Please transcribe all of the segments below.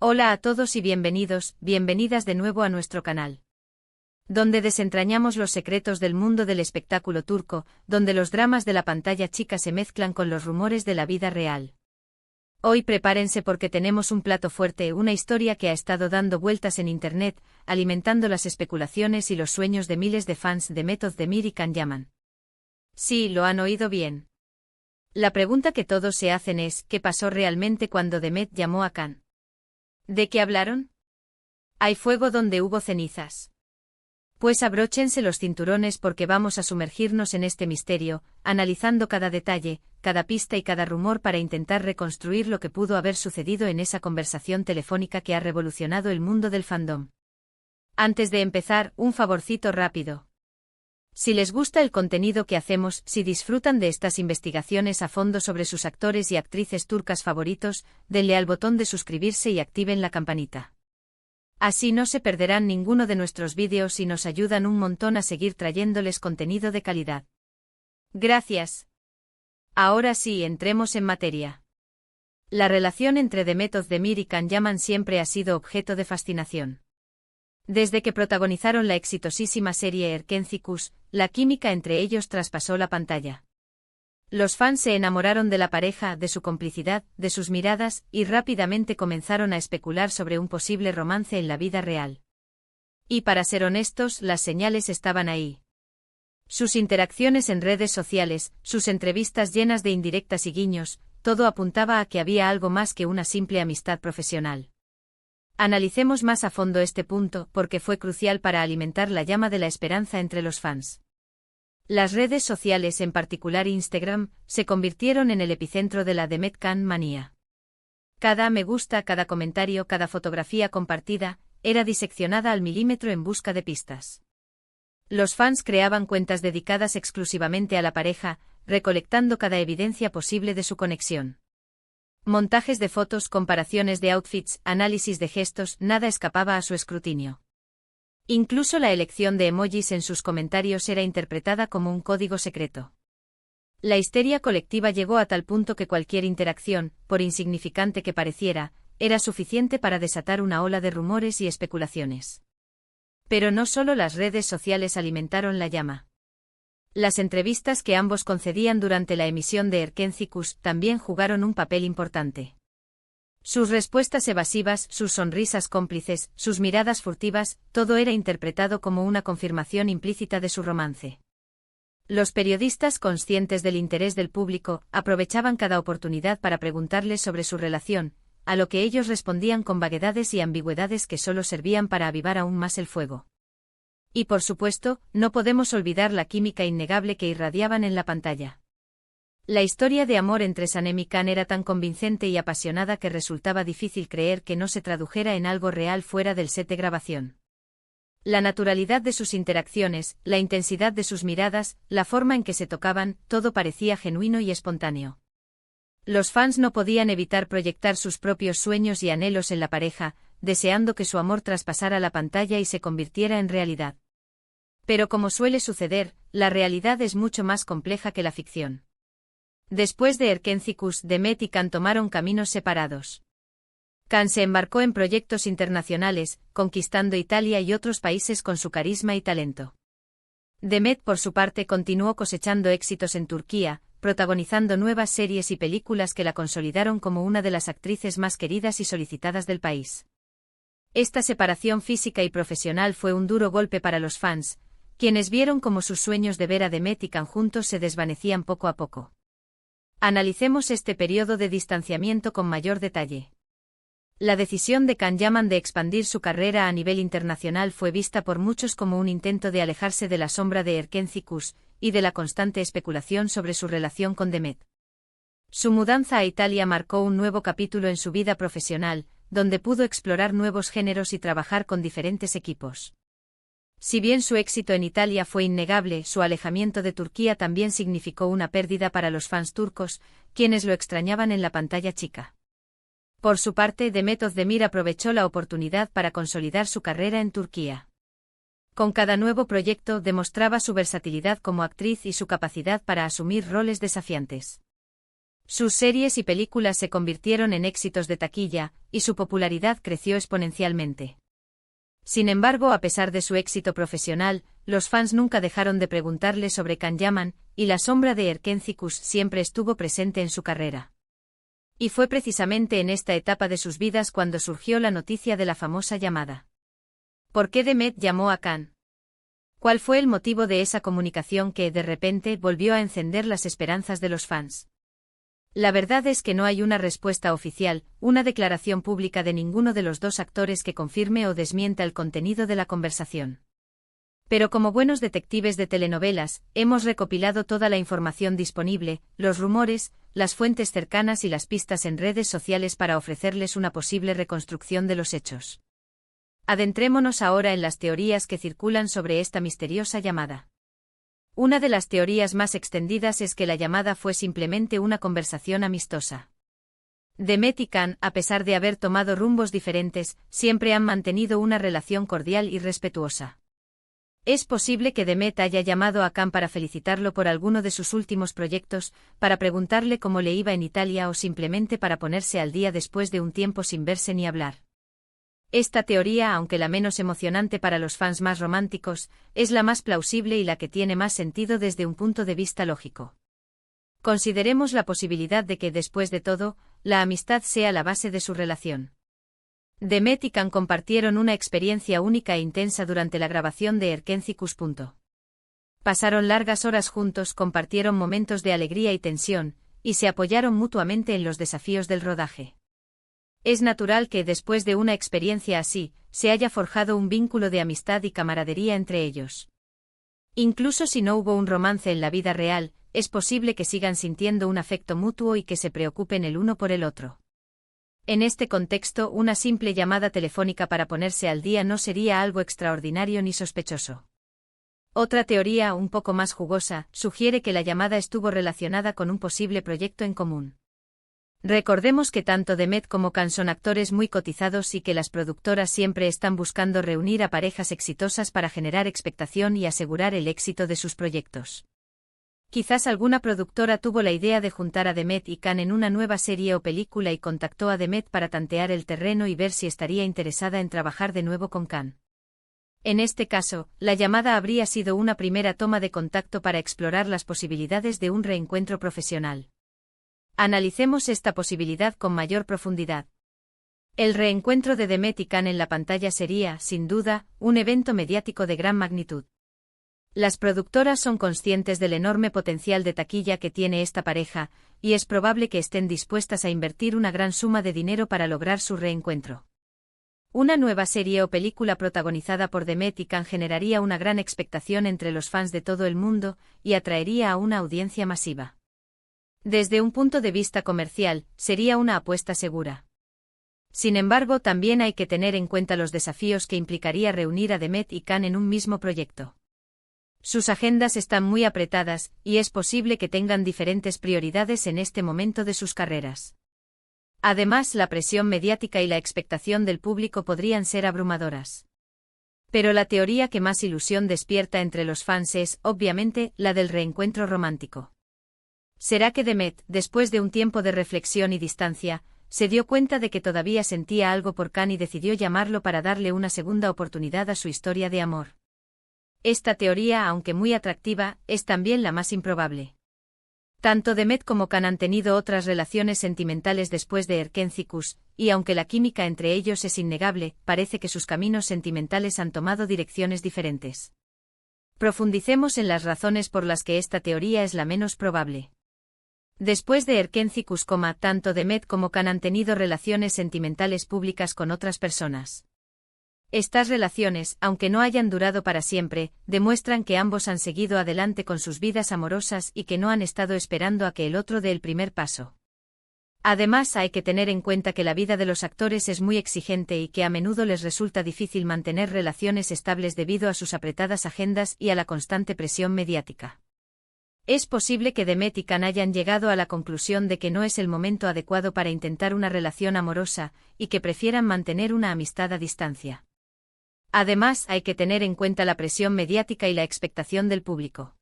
Hola a todos y bienvenidos, bienvenidas de nuevo a nuestro canal, donde desentrañamos los secretos del mundo del espectáculo turco, donde los dramas de la pantalla chica se mezclan con los rumores de la vida real. Hoy prepárense porque tenemos un plato fuerte, una historia que ha estado dando vueltas en internet, alimentando las especulaciones y los sueños de miles de fans de Demet Özdemir y Can Yaman. Sí, lo han oído bien. La pregunta que todos se hacen es, ¿qué pasó realmente cuando Demet llamó a Can? ¿De qué hablaron? Hay fuego donde hubo cenizas. Pues abróchense los cinturones porque vamos a sumergirnos en este misterio, analizando cada detalle, cada pista y cada rumor para intentar reconstruir lo que pudo haber sucedido en esa conversación telefónica que ha revolucionado el mundo del fandom. Antes de empezar, un favorcito rápido. Si les gusta el contenido que hacemos, si disfrutan de estas investigaciones a fondo sobre sus actores y actrices turcas favoritos, denle al botón de suscribirse y activen la campanita. Así no se perderán ninguno de nuestros vídeos y nos ayudan un montón a seguir trayéndoles contenido de calidad. Gracias. Ahora sí, entremos en materia. La relación entre Demet Özdemir y Can Yaman siempre ha sido objeto de fascinación. Desde que protagonizaron la exitosísima serie Erkenci Kuş, la química entre ellos traspasó la pantalla. Los fans se enamoraron de la pareja, de su complicidad, de sus miradas, y rápidamente comenzaron a especular sobre un posible romance en la vida real. Y para ser honestos, las señales estaban ahí. Sus interacciones en redes sociales, sus entrevistas llenas de indirectas y guiños, todo apuntaba a que había algo más que una simple amistad profesional. Analicemos más a fondo este punto, porque fue crucial para alimentar la llama de la esperanza entre los fans. Las redes sociales, en particular Instagram, se convirtieron en el epicentro de la Demet Can manía. Cada me gusta, cada comentario, cada fotografía compartida, era diseccionada al milímetro en busca de pistas. Los fans creaban cuentas dedicadas exclusivamente a la pareja, recolectando cada evidencia posible de su conexión. Montajes de fotos, comparaciones de outfits, análisis de gestos, nada escapaba a su escrutinio. Incluso la elección de emojis en sus comentarios era interpretada como un código secreto. La histeria colectiva llegó a tal punto que cualquier interacción, por insignificante que pareciera, era suficiente para desatar una ola de rumores y especulaciones. Pero no solo las redes sociales alimentaron la llama. Las entrevistas que ambos concedían durante la emisión de Erkenci Kuş también jugaron un papel importante. Sus respuestas evasivas, sus sonrisas cómplices, sus miradas furtivas, todo era interpretado como una confirmación implícita de su romance. Los periodistas, conscientes del interés del público, aprovechaban cada oportunidad para preguntarles sobre su relación, a lo que ellos respondían con vaguedades y ambigüedades que solo servían para avivar aún más el fuego. Y por supuesto, no podemos olvidar la química innegable que irradiaban en la pantalla. La historia de amor entre Sanem y Can era tan convincente y apasionada que resultaba difícil creer que no se tradujera en algo real fuera del set de grabación. La naturalidad de sus interacciones, la intensidad de sus miradas, la forma en que se tocaban, todo parecía genuino y espontáneo. Los fans no podían evitar proyectar sus propios sueños y anhelos en la pareja, deseando que su amor traspasara la pantalla y se convirtiera en realidad. Pero como suele suceder, la realidad es mucho más compleja que la ficción. Después de Erkenci Kuş, Demet y Can tomaron caminos separados. Can se embarcó en proyectos internacionales, conquistando Italia y otros países con su carisma y talento. Demet, por su parte, continuó cosechando éxitos en Turquía, protagonizando nuevas series y películas que la consolidaron como una de las actrices más queridas y solicitadas del país. Esta separación física y profesional fue un duro golpe para los fans, quienes vieron cómo sus sueños de ver a Demet y Can juntos se desvanecían poco a poco. Analicemos este periodo de distanciamiento con mayor detalle. La decisión de Can Yaman de expandir su carrera a nivel internacional fue vista por muchos como un intento de alejarse de la sombra de Erkenci Kuş y de la constante especulación sobre su relación con Demet. Su mudanza a Italia marcó un nuevo capítulo en su vida profesional, donde pudo explorar nuevos géneros y trabajar con diferentes equipos. Si bien su éxito en Italia fue innegable, su alejamiento de Turquía también significó una pérdida para los fans turcos, quienes lo extrañaban en la pantalla chica. Por su parte, Demet Özdemir aprovechó la oportunidad para consolidar su carrera en Turquía. Con cada nuevo proyecto demostraba su versatilidad como actriz y su capacidad para asumir roles desafiantes. Sus series y películas se convirtieron en éxitos de taquilla, y su popularidad creció exponencialmente. Sin embargo, a pesar de su éxito profesional, los fans nunca dejaron de preguntarle sobre Can Yaman, y la sombra de Erkenci-Kuş siempre estuvo presente en su carrera. Y fue precisamente en esta etapa de sus vidas cuando surgió la noticia de la famosa llamada. ¿Por qué Demet llamó a Can? ¿Cuál fue el motivo de esa comunicación que, de repente, volvió a encender las esperanzas de los fans? La verdad es que no hay una respuesta oficial, una declaración pública de ninguno de los dos actores que confirme o desmienta el contenido de la conversación. Pero como buenos detectives de telenovelas, hemos recopilado toda la información disponible, los rumores, las fuentes cercanas y las pistas en redes sociales para ofrecerles una posible reconstrucción de los hechos. Adentrémonos ahora en las teorías que circulan sobre esta misteriosa llamada. Una de las teorías más extendidas es que la llamada fue simplemente una conversación amistosa. Demet y Can, a pesar de haber tomado rumbos diferentes, siempre han mantenido una relación cordial y respetuosa. Es posible que Demet haya llamado a Can para felicitarlo por alguno de sus últimos proyectos, para preguntarle cómo le iba en Italia o simplemente para ponerse al día después de un tiempo sin verse ni hablar. Esta teoría, aunque la menos emocionante para los fans más románticos, es la más plausible y la que tiene más sentido desde un punto de vista lógico. Consideremos la posibilidad de que, después de todo, la amistad sea la base de su relación. Demet y Can compartieron una experiencia única e intensa durante la grabación de Erkenci-Kuş. Pasaron largas horas juntos, compartieron momentos de alegría y tensión, y se apoyaron mutuamente en los desafíos del rodaje. Es natural que, después de una experiencia así, se haya forjado un vínculo de amistad y camaradería entre ellos. Incluso si no hubo un romance en la vida real, es posible que sigan sintiendo un afecto mutuo y que se preocupen el uno por el otro. En este contexto, una simple llamada telefónica para ponerse al día no sería algo extraordinario ni sospechoso. Otra teoría, un poco más jugosa, sugiere que la llamada estuvo relacionada con un posible proyecto en común. Recordemos que tanto Demet como Can son actores muy cotizados y que las productoras siempre están buscando reunir a parejas exitosas para generar expectación y asegurar el éxito de sus proyectos. Quizás alguna productora tuvo la idea de juntar a Demet y Can en una nueva serie o película y contactó a Demet para tantear el terreno y ver si estaría interesada en trabajar de nuevo con Can. En este caso, la llamada habría sido una primera toma de contacto para explorar las posibilidades de un reencuentro profesional. Analicemos esta posibilidad con mayor profundidad. El reencuentro de Demet y Can en la pantalla sería, sin duda, un evento mediático de gran magnitud. Las productoras son conscientes del enorme potencial de taquilla que tiene esta pareja, y es probable que estén dispuestas a invertir una gran suma de dinero para lograr su reencuentro. Una nueva serie o película protagonizada por Demet y Can generaría una gran expectación entre los fans de todo el mundo, y atraería a una audiencia masiva. Desde un punto de vista comercial, sería una apuesta segura. Sin embargo, también hay que tener en cuenta los desafíos que implicaría reunir a Demet y Can en un mismo proyecto. Sus agendas están muy apretadas, y es posible que tengan diferentes prioridades en este momento de sus carreras. Además, la presión mediática y la expectación del público podrían ser abrumadoras. Pero la teoría que más ilusión despierta entre los fans es, obviamente, la del reencuentro romántico. ¿Será que Demet, después de un tiempo de reflexión y distancia, se dio cuenta de que todavía sentía algo por Can y decidió llamarlo para darle una segunda oportunidad a su historia de amor? Esta teoría, aunque muy atractiva, es también la más improbable. Tanto Demet como Can han tenido otras relaciones sentimentales después de Erkenci-Kuş, y aunque la química entre ellos es innegable, parece que sus caminos sentimentales han tomado direcciones diferentes. Profundicemos en las razones por las que esta teoría es la menos probable. Después de Erkenci-Kuş, tanto Demet como Can han tenido relaciones sentimentales públicas con otras personas. Estas relaciones, aunque no hayan durado para siempre, demuestran que ambos han seguido adelante con sus vidas amorosas y que no han estado esperando a que el otro dé el primer paso. Además, hay que tener en cuenta que la vida de los actores es muy exigente y que a menudo les resulta difícil mantener relaciones estables debido a sus apretadas agendas y a la constante presión mediática. Es posible que Demet y Can hayan llegado a la conclusión de que no es el momento adecuado para intentar una relación amorosa, y que prefieran mantener una amistad a distancia. Además, hay que tener en cuenta la presión mediática y la expectación del público.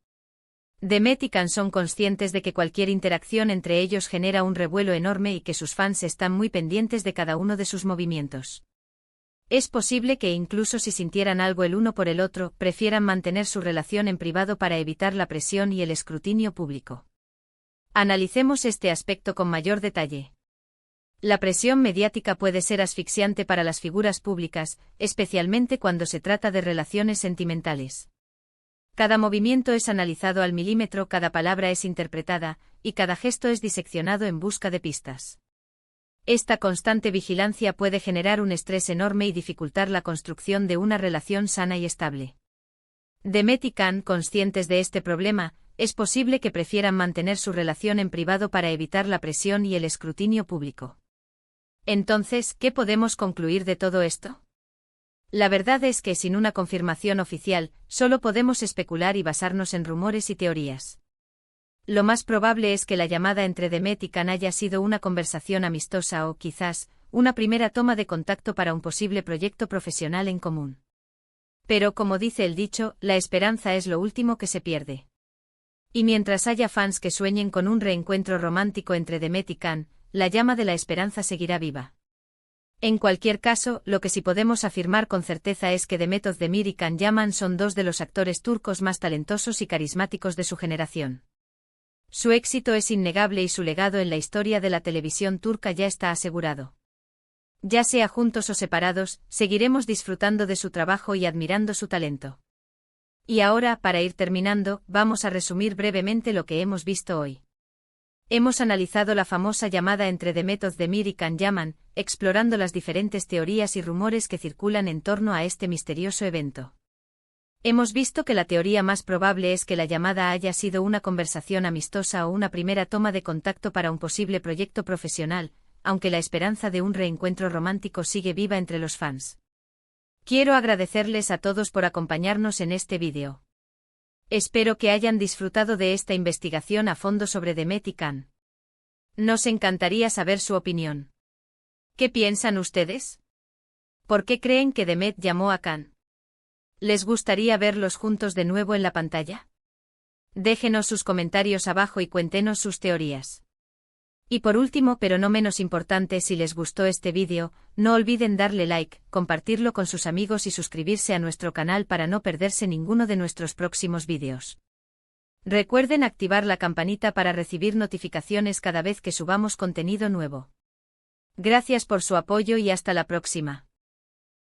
Demet y Can son conscientes de que cualquier interacción entre ellos genera un revuelo enorme y que sus fans están muy pendientes de cada uno de sus movimientos. Es posible que incluso si sintieran algo el uno por el otro, prefieran mantener su relación en privado para evitar la presión y el escrutinio público. Analicemos este aspecto con mayor detalle. La presión mediática puede ser asfixiante para las figuras públicas, especialmente cuando se trata de relaciones sentimentales. Cada movimiento es analizado al milímetro, cada palabra es interpretada, y cada gesto es diseccionado en busca de pistas. Esta constante vigilancia puede generar un estrés enorme y dificultar la construcción de una relación sana y estable. Demet y Can, conscientes de este problema, es posible que prefieran mantener su relación en privado para evitar la presión y el escrutinio público. Entonces, ¿qué podemos concluir de todo esto? La verdad es que sin una confirmación oficial, solo podemos especular y basarnos en rumores y teorías. Lo más probable es que la llamada entre Demet y Can haya sido una conversación amistosa o, quizás, una primera toma de contacto para un posible proyecto profesional en común. Pero, como dice el dicho, la esperanza es lo último que se pierde. Y mientras haya fans que sueñen con un reencuentro romántico entre Demet y Can, la llama de la esperanza seguirá viva. En cualquier caso, lo que sí podemos afirmar con certeza es que Demet Özdemir y Can Yaman son dos de los actores turcos más talentosos y carismáticos de su generación. Su éxito es innegable y su legado en la historia de la televisión turca ya está asegurado. Ya sea juntos o separados, seguiremos disfrutando de su trabajo y admirando su talento. Y ahora, para ir terminando, vamos a resumir brevemente lo que hemos visto hoy. Hemos analizado la famosa llamada entre Demet Özdemir y Can Yaman, explorando las diferentes teorías y rumores que circulan en torno a este misterioso evento. Hemos visto que la teoría más probable es que la llamada haya sido una conversación amistosa o una primera toma de contacto para un posible proyecto profesional, aunque la esperanza de un reencuentro romántico sigue viva entre los fans. Quiero agradecerles a todos por acompañarnos en este vídeo. Espero que hayan disfrutado de esta investigación a fondo sobre Demet y Can. Nos encantaría saber su opinión. ¿Qué piensan ustedes? ¿Por qué creen que Demet llamó a Can? ¿Les gustaría verlos juntos de nuevo en la pantalla? Déjenos sus comentarios abajo y cuéntenos sus teorías. Y por último, pero no menos importante, si les gustó este vídeo, no olviden darle like, compartirlo con sus amigos y suscribirse a nuestro canal para no perderse ninguno de nuestros próximos vídeos. Recuerden activar la campanita para recibir notificaciones cada vez que subamos contenido nuevo. Gracias por su apoyo y hasta la próxima.